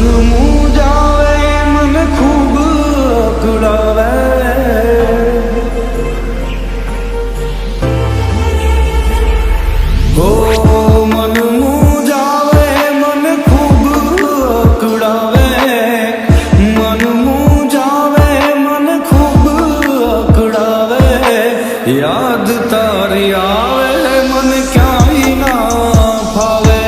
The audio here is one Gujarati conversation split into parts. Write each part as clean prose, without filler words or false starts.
મન મૂંઝાવે મન ખૂબ અકળાવે ઓ મન મૂંઝાવે મન ખૂબ અકળાવે મન મૂંઝાવે મન ખૂબ અકળાવે યાદ તારી આવે મન ક્યાંય ના ફાવે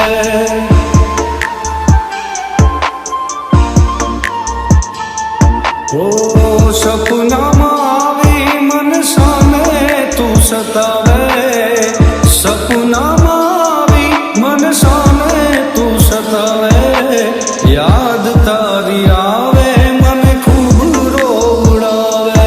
ઓ સપનામાં આવી મન સામે તું સતાવે સપનામાં આવી મન સામે તું સતાવે યાદ તારી આવે મન ખૂબ રોવડાવે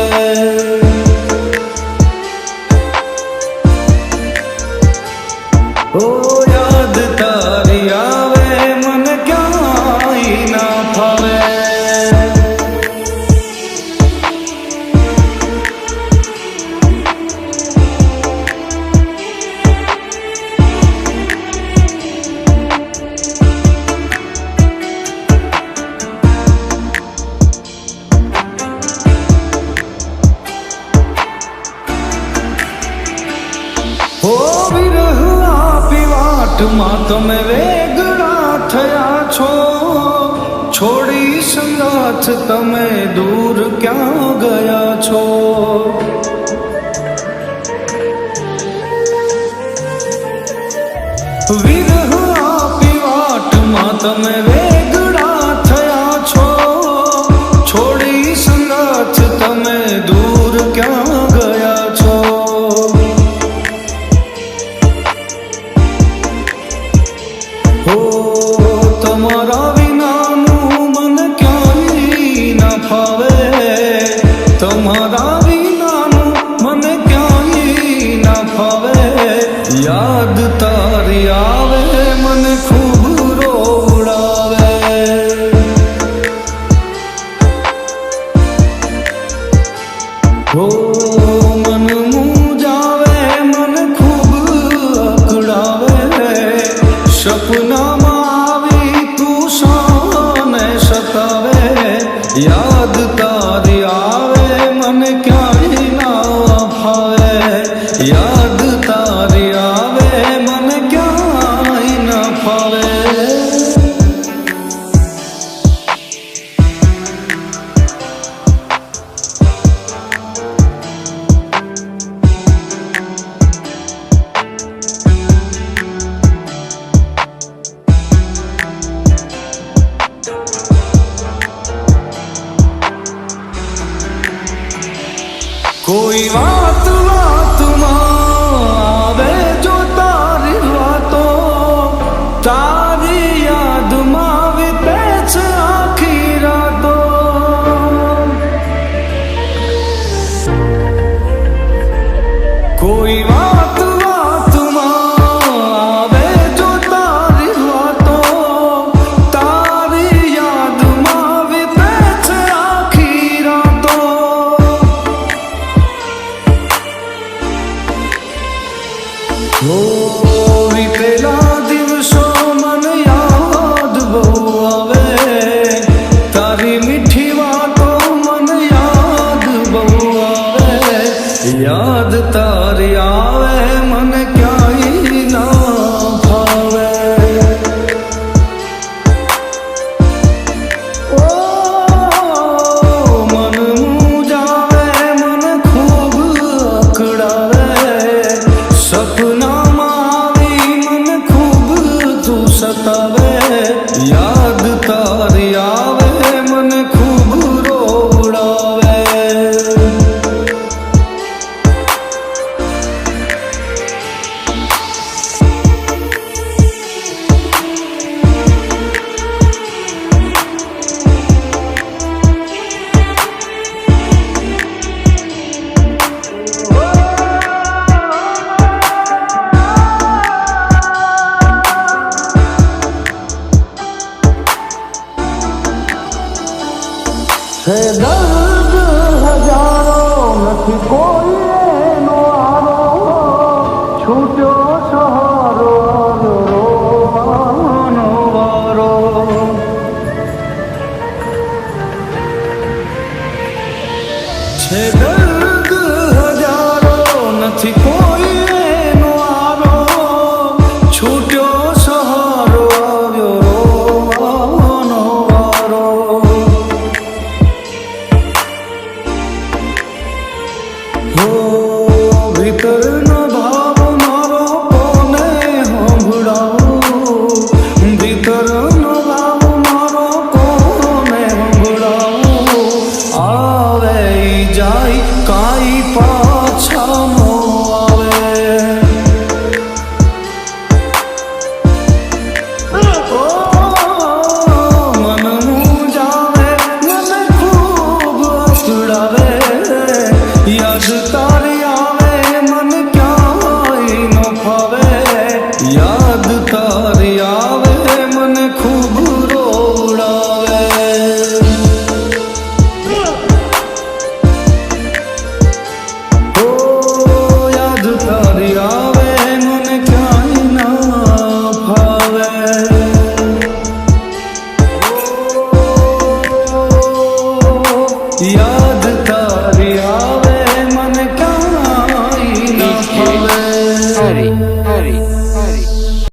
ઓ યાદ તારી આવે મન ક્યાંય ના ફાવે ઓ વિરહ આપી વાટમાં તમે વેગળા થયા છો છોડી સંગાથ તમે દૂર ક્યાં ગયા છો વિરહ આપી વાટમાં તમે વેગળા થયા છો છોડી સંગાથ તમે દૂર ક્યાં ગયા છો ઓ તમારા વિનાનું મન ક્યાંય ના ફાવે તમારા વિનાનું મન ક્યાંય ના ફાવે યાદ તારી આવે મન ખૂબ રોવડાવે ઓ મન મૂંઝાવે મન ખૂબ અકળાવે સપનામાં આવી તું સામે સતાવે યાદ તારી આવે મન ક્યાંય ના ફાવે યાદ તારી આવે મન ક્યાંય ના ફાવે કોઈ વાત વાતમાં આવે જો તારી વાતો તારી યાદમાં વીતે છે આખી રાતો કોઈ વાત વાતમાં આવે જો તારી વાતો તારી યાદમાં વીતે છે આખી રાતો ઓ વીતેલા દિવસો મન યાદ બહુ આવે તારી મીઠી વાતો મન યાદ બહુ આવે યાદ તારી આવે મન ક્યાંય ના ફાવે ઓ મન મૂંઝાવે મન ખૂબ અકળાવે સપનામાં આવી મન ખૂબ તું સતાવે યાદ તારી આવે મન ખૂબ રોવડાવે છે દર્દ હજારો નથી કોઈ એનો આરો છૂટ્યો સહારો રોવાનો વારો છૂટ્યો સહારો આવ્યો રોવાનો વારો હો ભીતરનો ભાવ મારો કોને સંભળાવું ભીતરનો ભાવ મારો કોને સંભળાવું આવે ઈ જાય કાંઈ પાછા નો આવે ઓ મન મૂંઝાવે મને ખૂબ અસડાવે યાદ તારી આવે મન ક્યાંય ન ફાવે યાદ